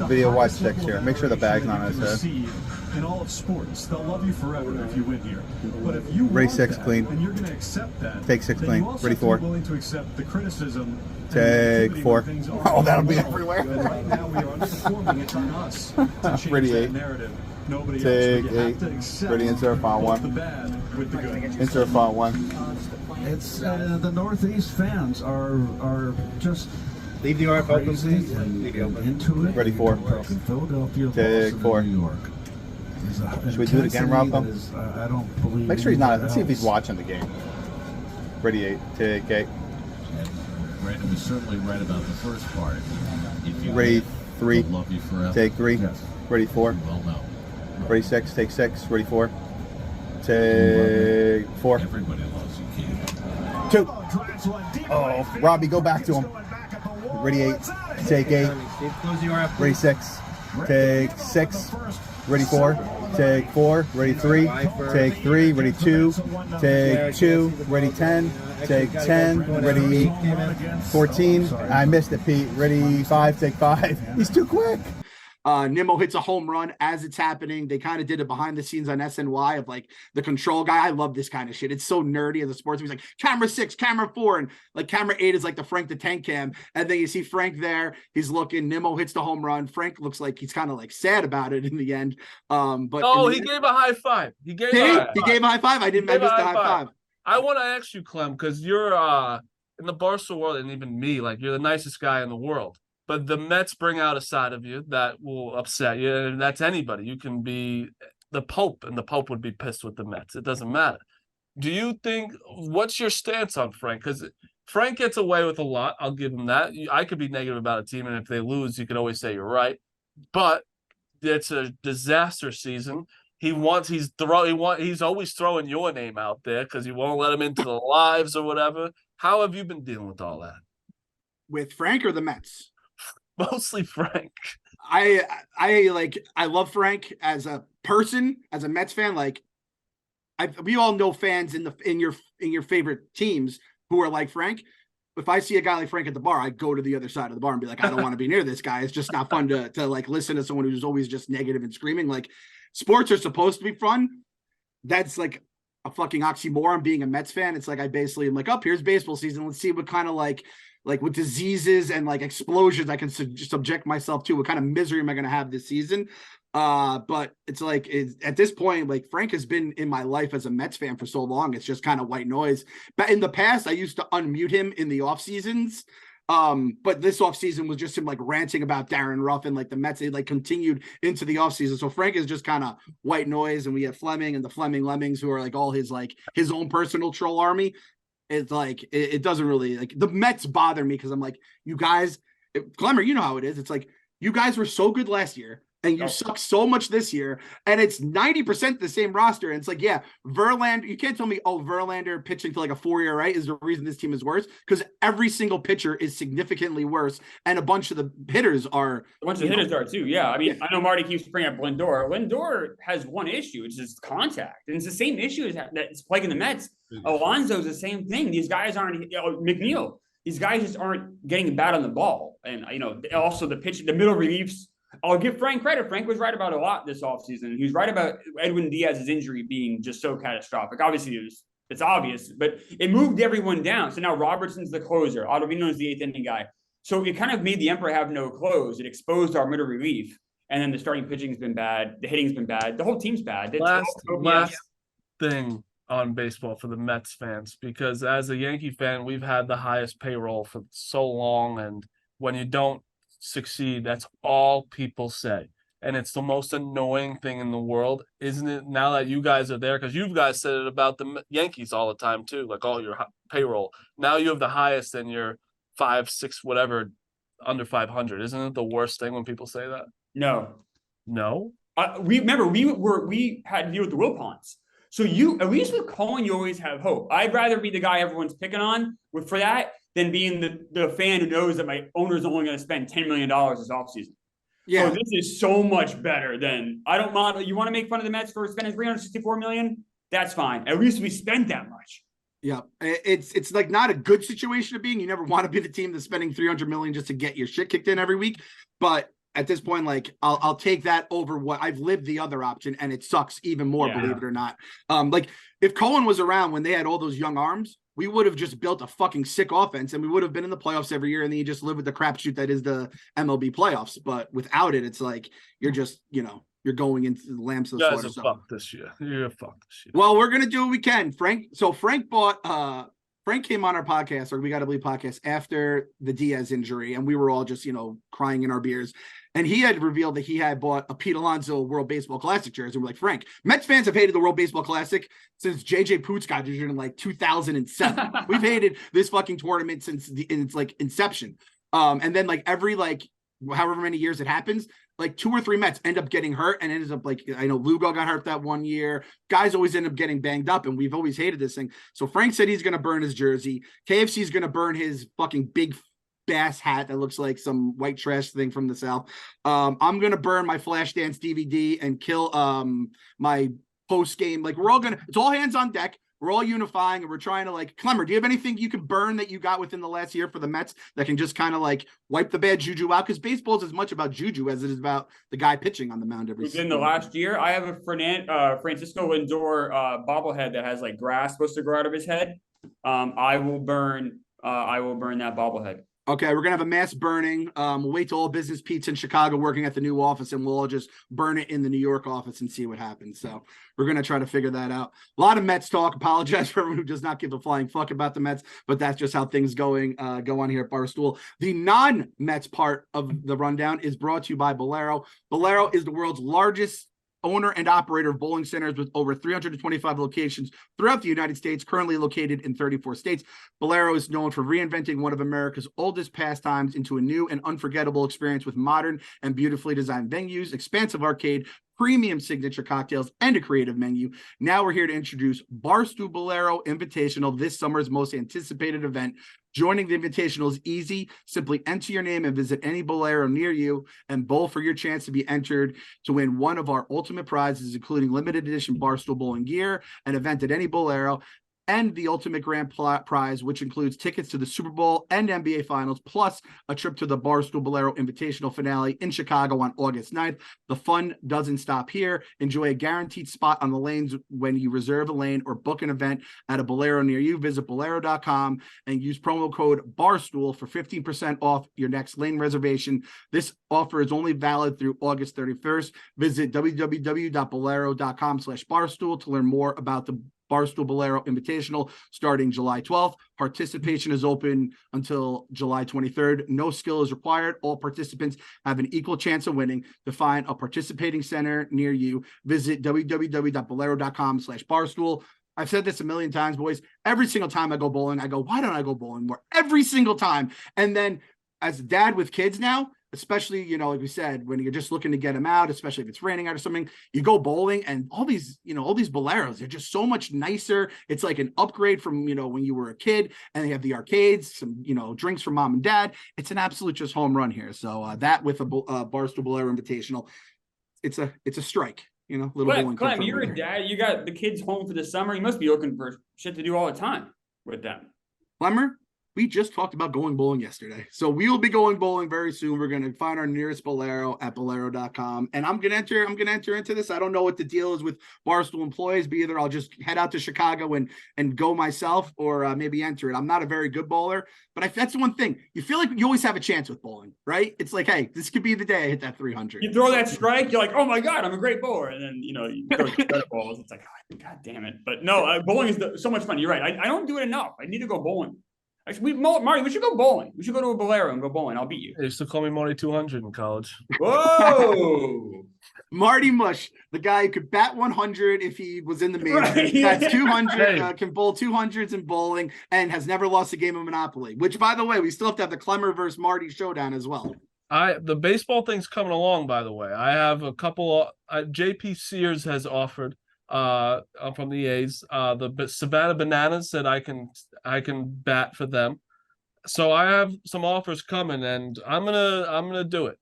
Video watch 6 here. Make sure the bag's not on his head. In all of sports, they'll love you forever if you win here. But if you Ready 6 clean. And you're going to accept that. Take 6 clean. Ready 4. Willing to accept the criticism. Take 4. Oh, that'll be everywhere. Right now we are underperforming. It's on us to change Ready that 8. narrative. Nobody Take else. You 8. have to accept Ready insert font 1. the bad with the good. Insert font 1. It's the Northeast fans are just Leave the RF open, crazy please. and into it. Ready 4. Philadelphia, Take Boston, 4. and New York. Should we do it again, Rocco? I don't believe. Make sure he's not. Let's see if he's watching the game. Ready 8. Take 8. Brandon was certainly right about the first part. If you Ready 3. love you forever. Take 3. Yes. Ready 4. Well, no. Ready 6. Take 6. Ready 4. Take 4. Everybody loves you, Keith. 2. Oh, Robbie, go back to him. Ready 8. Take 8. Ready 6. Take 6. Ready 4. Take 4. Ready 3. Take 3. Ready 2. Take 2. Ready 10. Take 10. Ready 14. I missed it, Pete. Ready 5. Take 5. He's too quick. Nimmo hits a home run as it's happening. They kind of did it behind the scenes on SNY of like the control guy. I love this kind of shit. It's so nerdy as a sports. He's like camera 6, camera 4, and like camera 8 is like the Frank the Tank cam. And then you see Frank there. He's looking. Nimmo hits the home run. Frank looks like he's kind of like sad about it in the end. But he gave a high five. He gave he a gave a high five. I missed the high five. I want to ask you, Clem, because you're in the Barstool world, and even me, like you're the nicest guy in the world. But the Mets bring out a side of you that will upset you, and that's anybody. You can be the Pope, and the Pope would be pissed with the Mets. It doesn't matter. Do you think, what's your stance on Frank? Because Frank gets away with a lot. I'll give him that. I could be negative about a team, and if they lose, you could always say you're right. But it's a disaster season. He's always throwing your name out there because he won't let him into the lives or whatever. How have you been dealing with all that? With Frank or the Mets? Mostly Frank. I love Frank as a person, as a Mets fan. Like we all know fans in your favorite teams who are like Frank. If I see a guy like Frank at the bar, I go to the other side of the bar and be like, I don't want to be near this guy. It's just not fun to like listen to someone who's always just negative and screaming. Like sports are supposed to be fun. That's like a fucking oxymoron being a Mets fan. It's like I basically am like, oh, here's baseball season. Let's see what kind of like with diseases and like explosions I can subject myself to. What kind of misery am I going to have this season? But it's like at this point, like Frank has been in my life as a Mets fan for so long. It's just kind of white noise. But in the past, I used to unmute him in the off seasons. But this off season was just him like ranting about Darren Ruff and like the Mets. They like continued into the off season. So Frank is just kind of white noise. And we have Fleming and the Fleming Lemmings who are like all his own personal troll army. It's like it doesn't really like the Mets bother me because I'm like, you guys, Klemmer, you know how it is. It's like you guys were so good last year and you suck so much this year, and it's 90% the same roster. And it's like, yeah, Verlander, you can't tell me, Verlander pitching to like a 4-year, right, is the reason this team is worse, because every single pitcher is significantly worse, and a bunch of the hitters are. A bunch of hitters are too, yeah. I mean, I know Marty keeps bringing up Lindor. Lindor has one issue, it's just contact. And it's the same issue that's plaguing the Mets. Alonso's the same thing. These guys aren't, McNeil, these guys just aren't getting bad on the ball. And, also the pitch, the middle reliefs. I'll give Frank credit. Frank was right about a lot this offseason. He was right about Edwin Diaz's injury being just so catastrophic. Obviously, it's obvious, but it moved everyone down. So now Robertson's the closer. Ottavino's the 8th inning guy. So it kind of made the Emperor have no clothes. It exposed our middle relief. And then the starting pitching's been bad. The hitting's been bad. The whole team's bad. Last thing on baseball for the Mets fans, because as a Yankee fan, we've had the highest payroll for so long. And when you don't succeed, that's all people say, and it's the most annoying thing in the world, isn't it? Now that you guys are there, because you guys said it about the Yankees all the time too, like all your payroll. Now you have the highest, and you're 5, 6, whatever, under 500. Isn't it the worst thing when people say that? No. We had to deal with the Wilpons. So at least with Cohen, you always have hope. I'd rather be the guy everyone's picking on for that than being the fan who knows that my owner's only going to spend $10 million this offseason. Yeah. So this is so much better than, you want to make fun of the Mets for spending $364 million? That's fine. At least we spent that much. Yeah. It's like not a good situation to be in. You never want to be the team that's spending $300 million just to get your shit kicked in every week. But at this point, like I'll take that over what I've lived the other option, and it sucks even more, believe it or not. Like if Cohen was around when they had all those young arms, we would have just built a fucking sick offense, and we would have been in the playoffs every year, and then you just live with the crapshoot that is the MLB playoffs. But without it, it's like you're just, you're going into the lamps of the slaughter. You guys are fucked this year. You're fucked this year. Well, we're gonna do what we can, Frank. So Frank came on our podcast, or We Gotta Believe podcast, after the Diaz injury, and we were all just, crying in our beers. And he had revealed that he had bought a Pete Alonso World Baseball Classic jersey. And we're like, Frank, Mets fans have hated the World Baseball Classic since JJ Poots got injured in like 2007. We've hated this fucking tournament since its like inception. And then like every however many years it happens, like 2 or 3 Mets end up getting hurt, and ends up like, I know Lugo got hurt that one year. Guys always end up getting banged up, and we've always hated this thing. So Frank said he's going to burn his jersey. KFC's going to burn his fucking big bass hat that looks like some white trash thing from the South. I'm going to burn my Flashdance DVD and kill my post game. Like it's all hands on deck. We're all unifying, and we're trying to Klemmer, do you have anything you could burn that you got within the last year for the Mets that can just kind of wipe the bad juju out? Because baseball is as much about juju as it is about the guy pitching on the mound every season. Within the last year, I have a Francisco Lindor bobblehead that has grass supposed to grow out of his head. I will burn that bobblehead. Okay, we're gonna have a mass burning. We'll wait till All Business Pete's in Chicago working at the new office, and we'll all just burn it in the New York office and see what happens. So we're gonna try to figure that out. A lot of Mets talk. Apologize for everyone who does not give a flying fuck about the Mets, but that's just how things go on here at Barstool. The non-Mets part of the rundown is brought to you by Bolero. Bolero is the world's largest owner and operator of bowling centers with over 325 locations throughout the United States, currently located in 34 states. Bolero is known for reinventing one of America's oldest pastimes into a new and unforgettable experience with modern and beautifully designed venues, expansive arcade, premium signature cocktails, and a creative menu. Now we're here to introduce Barstool Bolero Invitational, this summer's most anticipated event. Joining the Invitational is easy. Simply enter your name and visit any Bolero near you and bowl for your chance to be entered to win one of our ultimate prizes, including limited edition Barstool bowling gear, an event at any Bolero, and the ultimate grand prize, which includes tickets to the Super Bowl and NBA Finals, plus a trip to the Barstool Bolero Invitational Finale in Chicago on August 9th. The fun doesn't stop here. Enjoy a guaranteed spot on the lanes when you reserve a lane or book an event at a Bolero near you. Visit Bolero.com and use promo code BARSTOOL for 15% off your next lane reservation. This offer is only valid through August 31st. Visit www.bolero.com/barstool to learn more about the Barstool Bolero Invitational starting July 12th. Participation is open until July 23rd. No skill is required. All participants have an equal chance of winning. To find a participating center near you, visit www.bolero.com/barstool. I've said this a million times, boys. Every single time I go bowling, I go, why don't I go bowling more? Every single time. And then as a dad with kids now, especially, you know, like we said, when you're just looking to get them out, especially if it's raining out or something, you go bowling and all these Boleros, they're just so much nicer. It's like an upgrade from, you know, when you were a kid, and they have the arcades, some, you know, drinks for mom and dad. It's an absolute just home run here. So that with a Barstool Bolero Invitational, it's a strike, you know, little bowling. Clem, you're a dad. You got the kids home for the summer. You must be looking for shit to do all the time with them. Klemmer, we just talked about going bowling yesterday. So we will be going bowling very soon. We're going to find our nearest Bolero at Bowlero.com. And I'm going to enter into this. I don't know what the deal is with Barstool employees, but either I'll just head out to Chicago and go myself, or maybe enter it. I'm not a very good bowler, but that's the one thing. You feel like you always have a chance with bowling, right? It's like, hey, this could be the day I hit that 300. You throw that strike, you're like, oh my God, I'm a great bowler. And then, you know, you throw balls. It's like, oh, God damn it. But no, bowling is so much fun. You're right. I don't do it enough. I need to go bowling. Actually, Marty, we should go bowling. We should go to a Bolero and go bowling. I'll beat you. They used to call me Marty 200 in college. Whoa. Marty Mush, the guy who could bat 100 if he was in the majors. Right. That's 200, can bowl 200s in bowling, and has never lost a game of Monopoly, which, by the way, we still have to have the Klemmer versus Marty showdown as well. The baseball thing's coming along, by the way. I have a couple JP Sears has offered from the A's. The Savannah Bananas said I can bat for them. So I have some offers coming, and I'm gonna do it.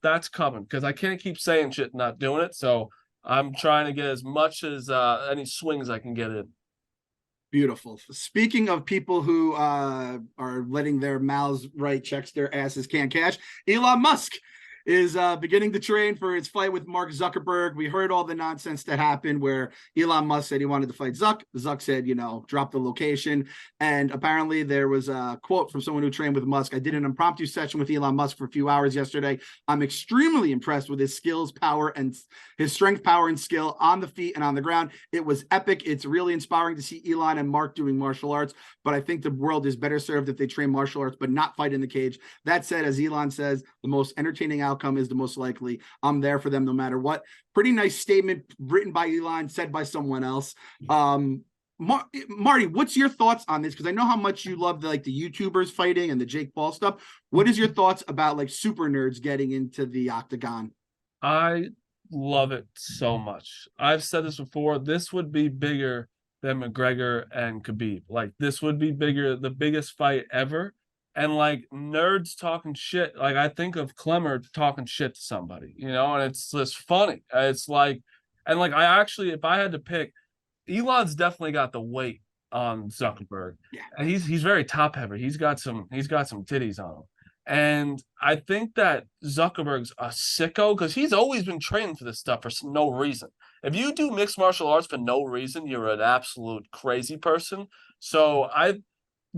That's coming, because I can't keep saying shit and not doing it. So I'm trying to get as much as any swings I can get in. Beautiful. Speaking of people who are letting their mouths write checks their asses can't cash, Elon Musk is beginning to train for his fight with Mark Zuckerberg. We heard all the nonsense that happened where Elon Musk said he wanted to fight Zuck. Zuck said, you know, drop the location. And apparently there was a quote from someone who trained with Musk. I did an impromptu session with Elon Musk for a few hours yesterday. I'm extremely impressed with his skills, power, and his strength, power, and skill on the feet and on the ground. It was epic. It's really inspiring to see Elon and Mark doing martial arts, but I think the world is better served if they train martial arts, but not fight in the cage. That said, as Elon says, the most entertaining outcome is the most likely. I'm there for them no matter what. Pretty nice statement written by Elon, said by someone else. Marty, what's your thoughts on this? Because I know how much you love the YouTubers fighting and the Jake Paul stuff. What is your thoughts about like super nerds getting into the octagon? I love it so much. I've said this before. This would be bigger than McGregor and Khabib. Like, this would be bigger, the biggest fight ever. And like nerds talking shit, like I think of Klemmer talking shit to somebody, you know, and it's just funny. It's like, and like I actually, if I had to pick, Elon's definitely got the weight on Zuckerberg. Yeah, and he's very top heavy. He's got some titties on him, and I think that Zuckerberg's a sicko because he's always been training for this stuff for no reason. If you do mixed martial arts for no reason, you're an absolute crazy person. So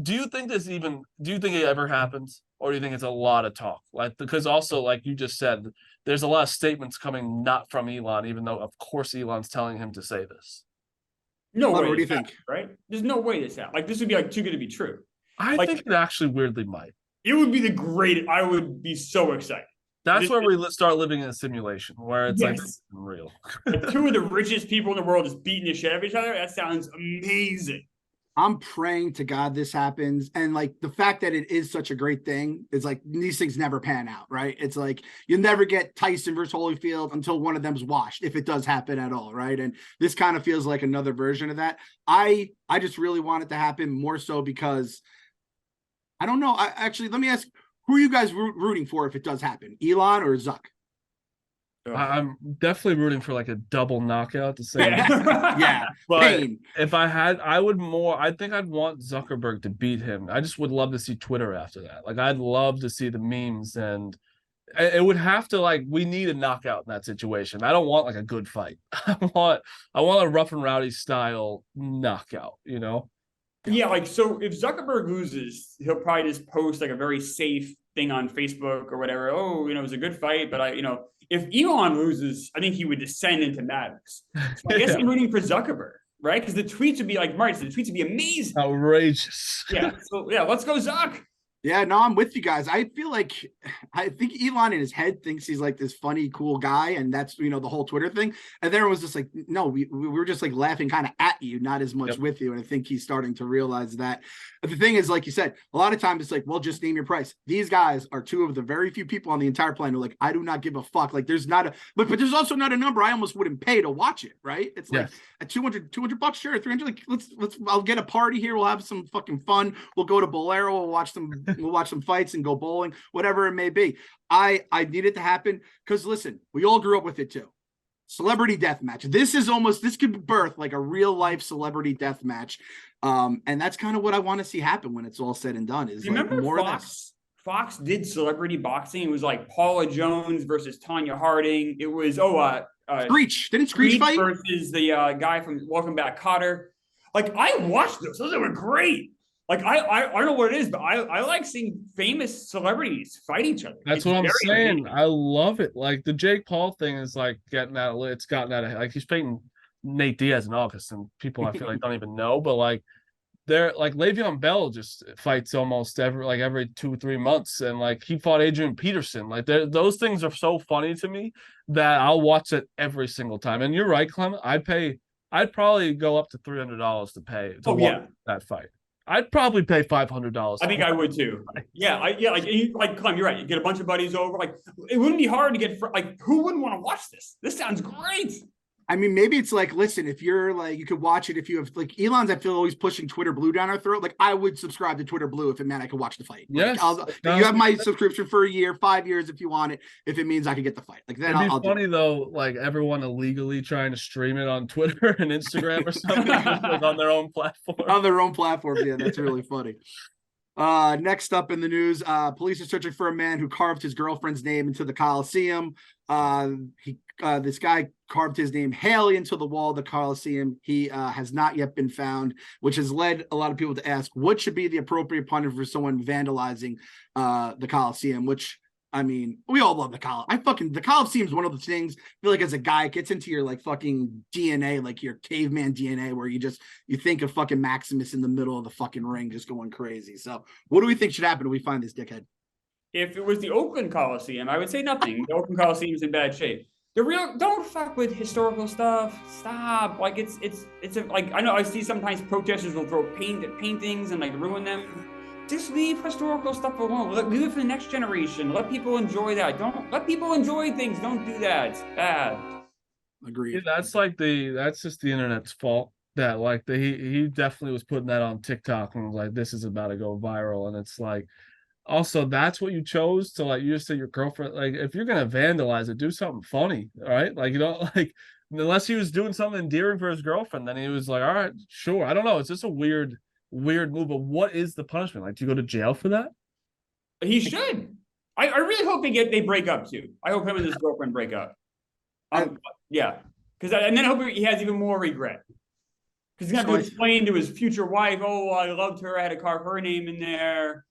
do you think it ever happens, or do you think it's a lot of talk? Like, because also, like you just said, there's a lot of statements coming not from Elon, even though of course Elon's telling him to say this. No way. What do you think? Right? There's no way this happened. Like, this would be like too good to be true. I think it actually weirdly might. It would be the greatest. I would be so excited. That's where we start living in a simulation where it's like this isn't real. Like, two of the richest people in the world just beating the shit out of each other. That sounds amazing. I'm praying to God this happens. And like the fact that it is such a great thing is like these things never pan out, right? It's like you'll never get Tyson versus Holyfield until one of them's washed, if it does happen at all, right? And this kind of feels like another version of that. I just really want it to happen more so because I don't know. Let me ask, who are you guys rooting for if it does happen? Elon or Zuck? I'm definitely rooting for like a double knockout to say. Yeah, but pain. If I had, I think I'd want Zuckerberg to beat him. I just would love to see Twitter after that. Like, I'd love to see the memes, and it would have to, like, we need a knockout in that situation. I don't want like a good fight. I want a rough and rowdy style knockout, you know? Yeah, like, so if Zuckerberg loses, he'll probably just post like a very safe thing on Facebook or whatever. Oh, you know, it was a good fight, but if Elon loses, I think he would descend into madness. So I guess I'm rooting for Zuckerberg, right? Because the tweets would be like, Marty, the tweets would be amazing. Outrageous. Yeah. So yeah, let's go, Zuck. Yeah, no, I'm with you guys. I think Elon in his head thinks he's like this funny, cool guy, and that's the whole Twitter thing. And then it was just like, no, we were just like laughing kind of at you, not as much with you. And I think he's starting to realize that. But the thing is, like you said, a lot of times it's like, well, just name your price. These guys are two of the very few people on the entire planet who are like, I do not give a fuck. Like, there's not a but there's also not a number I almost wouldn't pay to watch it, right? It's like a $200 sure, 300. Like, let's I'll get a party here. We'll have some fucking fun. We'll go to Bolero. We'll watch some fights and go bowling, whatever it may be. I need it to happen because listen, we all grew up with it too. Celebrity death match. This could birth like a real life celebrity death match. And that's kind of what I want to see happen when it's all said and done. Is remember like more Fox did celebrity boxing. It was like Paula Jones versus Tanya Harding. It was Screech. Didn't Screech fight versus the guy from Welcome Back, Cotter. Like I watched those were great. Like I don't know what it is, but I like seeing famous celebrities fight each other. That's what I'm saying. I love it. Like the Jake Paul thing is like gotten out of like he's fighting Nate Diaz in August, and people I feel like don't even know, but like they're like Le'Veon Bell just fights almost every 2-3 months, and like he fought Adrian Peterson. Like those things are so funny to me that I'll watch it every single time. And you're right, Clem. I'd probably go up to $300 to pay to watch that fight. I'd probably pay $500. I think I would too. Yeah, like Clem, you're right. You get a bunch of buddies over. Like it wouldn't be hard to get. Like who wouldn't want to watch this? This sounds great. I mean, maybe it's like, listen, if you're like, you could watch it if you have like Elon's, I feel always pushing Twitter Blue down our throat. Like I would subscribe to Twitter Blue if it meant I could watch the fight. Yes. Like, you have my subscription for a year, 5 years if you want it. If it means I could get the fight, like then It'd be funny though, like everyone illegally trying to stream it on Twitter and Instagram or something like on their own platform. On their own platform, yeah, that's really funny. Next up in the news, police are searching for a man who carved his girlfriend's name into the Coliseum. This guy carved his name Haley into the wall of the Coliseum. He has not yet been found, which has led a lot of people to ask what should be the appropriate punishment for someone vandalizing the Coliseum, which I mean, we all love the Coliseum. The Coliseum is one of the things I feel like as a guy, it gets into your like fucking DNA, like your caveman DNA, where you think of fucking Maximus in the middle of the fucking ring just going crazy. So what do we think should happen when we find this dickhead? If it was the Oakland Coliseum, I would say nothing. The Oakland Coliseum is in bad shape. Don't fuck with historical stuff. Stop. Like it's like I know I see sometimes protesters will throw paint at paintings and like ruin them. Just leave historical stuff alone. Leave it for the next generation. Let people enjoy that. Don't let people enjoy things. Don't do that. It's bad. Agreed. Yeah, that's just the internet's fault. That like he definitely was putting that on TikTok and was like, this is about to go viral. And it's like, also that's what you chose to like. You just said your girlfriend. Like if you're gonna vandalize it, do something funny. All right, like you don't like unless he was doing something endearing for his girlfriend. Then he was like, all right, sure. I don't know. It's just a weird move, but what is the punishment? Like, do you go to jail for that? He should. I really hope they break up too. I hope him and his girlfriend break up. Yeah, because and then I hope he has even more regret. Because he's gonna have to explain to his future wife, "Oh, I loved her. I had to carve her name in there."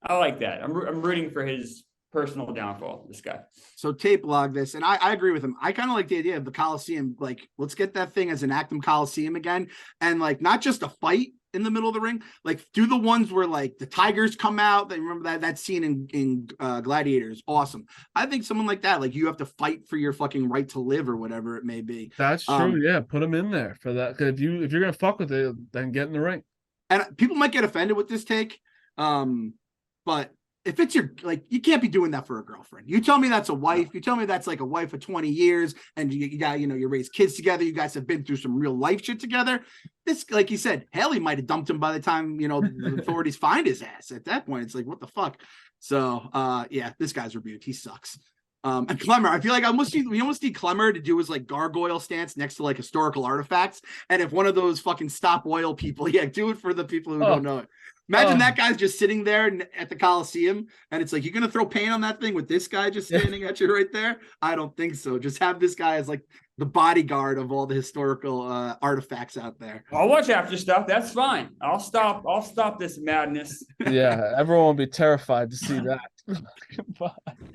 I like that. I'm rooting for his personal downfall. This guy. So tape log this, and I agree with him. I kind of like the idea of the Coliseum. Like, let's get that thing as an Actum Coliseum again, and like not just a fight in the middle of the ring. Like do the ones where like the tigers come out. They remember that scene in Gladiators. Awesome. I think someone like that, like you have to fight for your fucking right to live or whatever it may be. That's true. Yeah, put them in there for that. If you're gonna fuck with it, then get in the ring. And people might get offended with this take, but if it's your, like, you can't be doing that for a girlfriend. You tell me that's a wife. You tell me that's like a wife of 20 years and you got, you raised kids together. You guys have been through some real life shit together. This, like you said, Haley might have dumped him by the time, the authorities find his ass. At that point, it's like, what the fuck? So, yeah, this guy's rebuked. He sucks. And Klemmer, I feel like we almost need Klemmer to do his like gargoyle stance next to like historical artifacts. And if one of those fucking stop oil people, do it for the people who don't know it. Imagine that guy's just sitting there at the Coliseum, and it's like, you're going to throw paint on that thing with this guy just standing at you right there? I don't think so. Just have this guy as like the bodyguard of all the historical artifacts out there. I'll watch after stuff. That's fine. I'll stop this madness. Yeah, everyone will be terrified to see that.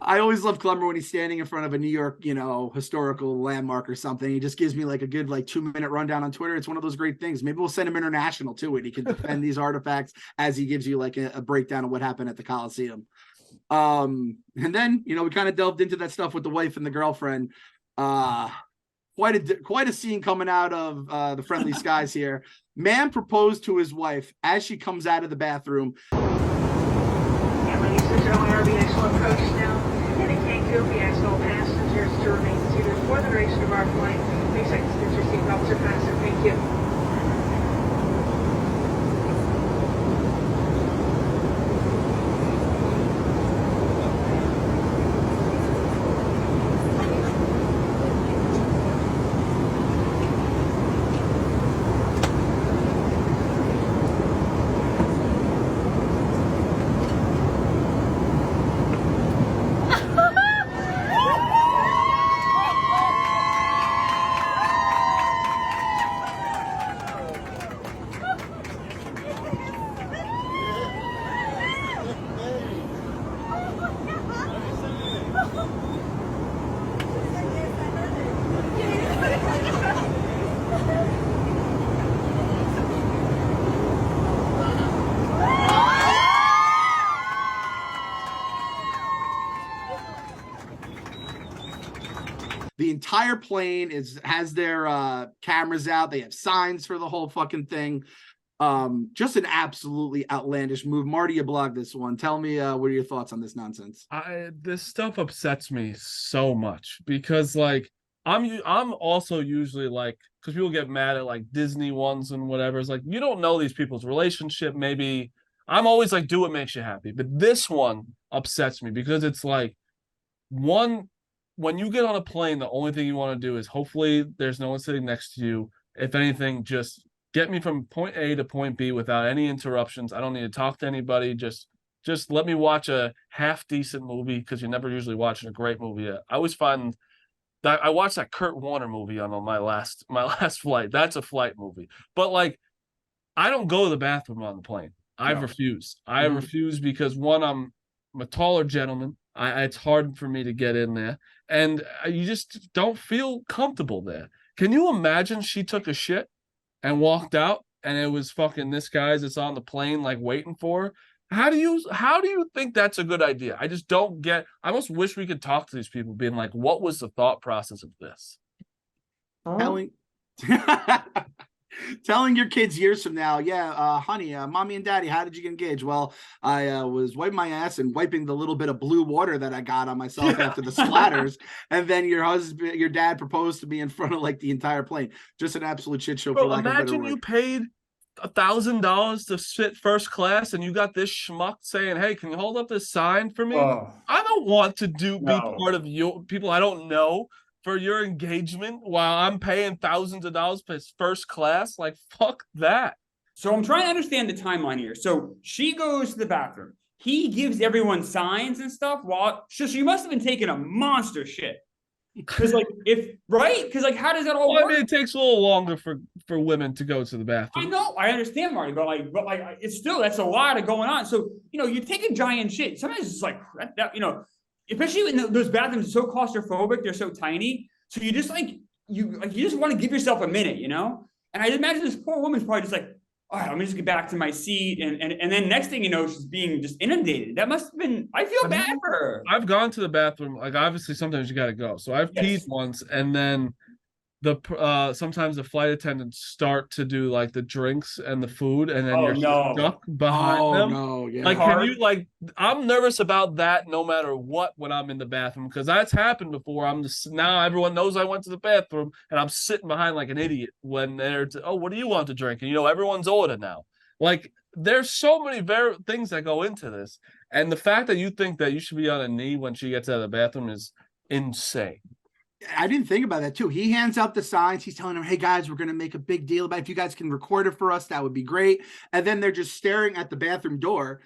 I always love Clemmer when he's standing in front of a New York, historical landmark or something. He just gives me like a good 2-minute rundown on Twitter. It's one of those great things. Maybe we'll send him international too, and he can defend these artifacts as he gives you like a breakdown of what happened at the Coliseum. And then we kind of delved into that stuff with the wife and the girlfriend. Quite a scene coming out of the Friendly Skies here. Man proposed to his wife as she comes out of the bathroom. Ladies and gentlemen, RBXL approach now. Heading Cancun, we ask all passengers to remain seated for the duration of our flight. Please exit your seatbelts are fastened. Thank you. The entire plane has their cameras out. They have signs for the whole fucking thing. Just an absolutely outlandish move. Marty, you blogged this one. Tell me what are your thoughts on this nonsense? This stuff upsets me so much because I'm also usually because people get mad at Disney ones and whatever. It's you don't know these people's relationship. Maybe I'm always do what makes you happy, but this one upsets me because it's one. When you get on a plane, the only thing you want to do is hopefully there's no one sitting next to you. If anything, just get me from point A to point B without any interruptions. I don't need to talk to anybody. Just let me watch a half decent movie because you're never usually watching a great movie. I always find that I watched that Kurt Warner movie on my last flight. That's a flight movie. But I don't go to the bathroom on the plane. I refuse. I refuse because one, I'm a taller gentleman. It's hard for me to get in there, and you just don't feel comfortable there. Can you imagine she took a shit and walked out, and it was fucking this guy's that's on the plane waiting for her? How do you think that's a good idea? I just don't get. I almost wish we could talk to these people, being what was the thought process of this? Telling your kids years from now, honey, mommy and daddy, how did you get engaged? Well, I was wiping my ass and wiping the little bit of blue water that I got on myself after the splatters, and then your dad proposed to me in front of the entire plane. Just an absolute shit show. Bro, imagine you paid $1,000 to sit first class, and you got this schmuck saying, "Hey, can you hold up this sign for me?" I don't want to be part of your people I don't know for your engagement while I'm paying thousands of dollars for first class. Fuck that. So I'm trying to understand the timeline here. So she goes to the bathroom. He gives everyone signs and stuff so she must have been taking a monster shit. Because how does that all work? I mean, it takes a little longer for women to go to the bathroom. I know, I understand, Marty, but it's still, that's a lot of going on. So, you take a giant shit. Sometimes it's especially when those bathrooms are so claustrophobic, they're so tiny. So you just you just want to give yourself a minute, And I imagine this poor woman's probably just all right, let me just get back to my seat. And then next thing you know, she's being just inundated. That must have been, I feel bad for her. I've gone to the bathroom. Obviously sometimes you got to go. So I've peed once, and then sometimes the flight attendants start to do the drinks and the food, and then you're stuck behind them. No, yeah. Can you I'm nervous about that no matter what when I'm in the bathroom, because that's happened before. Now everyone knows I went to the bathroom, and I'm sitting behind like an idiot when they're what do you want to drink? And everyone's order now. There's so many things that go into this, and the fact that you think that you should be on a knee when she gets out of the bathroom is insane. I didn't think about that too. He hands out the signs. He's telling them, "Hey guys, we're going to make a big deal about it. If you guys can record it for us, that would be great." And then they're just staring at the bathroom door.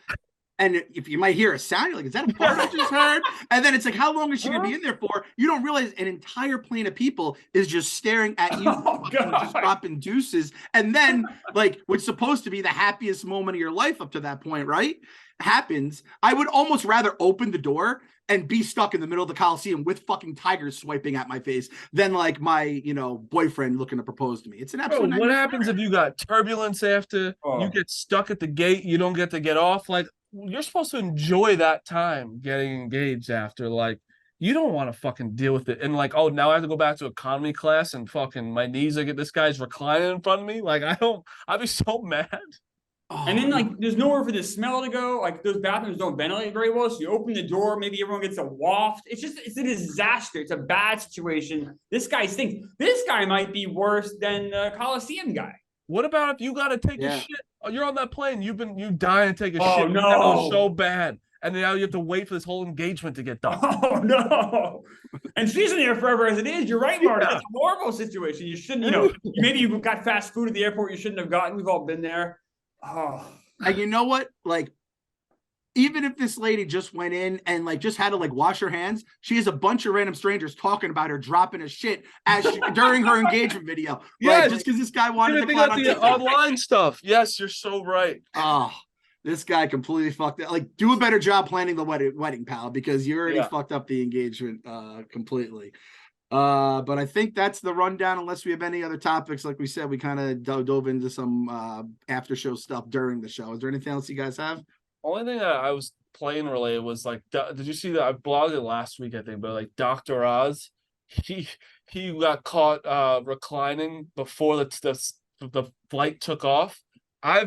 And if you might hear a sound, you're like, is that a fart I just heard? And then it's like, how long is she gonna be in there for? You don't realize an entire plane of people is just staring at you, just dropping deuces. And then, like, what's supposed to be the happiest moment of your life up to that point, right? Happens. I would almost rather open the door and be stuck in the middle of the Coliseum with fucking tigers swiping at my face than like my, boyfriend looking to propose to me. It's an absolute Bro, what happens if you got turbulence after you get stuck at the gate, you don't get to get off? Like, you're supposed to enjoy that time getting engaged after. Like, you don't want to fucking deal with it. And like, oh, now I have to go back to economy class and fucking my knees, like, this guy's reclining in front of me. Like, I'd be so mad. And then, like, there's nowhere for the smell to go. Like, those bathrooms don't ventilate very well. So you open the door, maybe everyone gets a waft. It's a disaster. It's a bad situation. This guy stinks. This guy might be worse than the Coliseum guy. What about if you got to take a shit? Oh, you're on that plane. You dying to take a shit. No. That was so bad. And now you have to wait for this whole engagement to get done. Oh, no. And she's in there forever as it is. You're right, Marty. That's a horrible situation. You shouldn't, maybe you got fast food at the airport you shouldn't have gotten. We've all been there. Oh. And you know what? Like, even if this lady just went in and like just had to like wash her hands, she has a bunch of random strangers talking about her dropping a shit during her engagement video. Yeah, just because this guy wanted to clout on the online stuff. Yes, you're so right. Oh, this guy completely fucked it. Like, do a better job planning the wedding, pal, because you already fucked up the engagement completely. But I think that's the rundown, unless we have any other topics. Like we said, we kind of dove into some after show stuff during the show. Is there anything else you guys have? Only thing I was playing related was like, did you see that? I blogged it last week, I think, but like Dr. Oz, he got caught reclining before the flight took off. I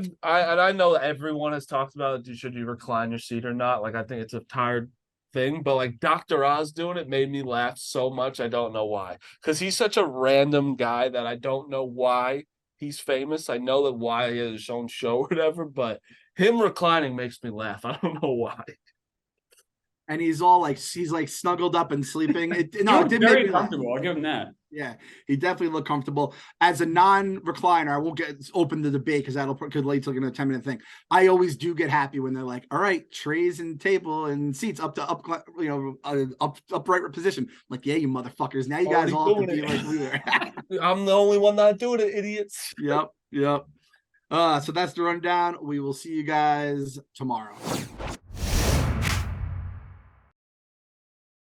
know that everyone has talked about it. Should you recline your seat or not? Like, I think it's a tired thing, but like Dr. Oz doing it made me laugh so much. I don't know why, because he's such a random guy that I don't know why he's famous. I know that why he has his own show or whatever, but him reclining makes me laugh. I don't know why. And he's like snuggled up and sleeping. It did very make me comfortable. I'll give him that. Yeah, he definitely looked comfortable. As a non-recliner, I won't open the debate because could lead to like a 10-minute thing. I always do get happy when they're like, all right, trays and table and seats upright position. I'm like, yeah, you motherfuckers. Now you guys all have to be like we were. I'm the only one not doing it, idiots. Yep. So that's the rundown. We will see you guys tomorrow.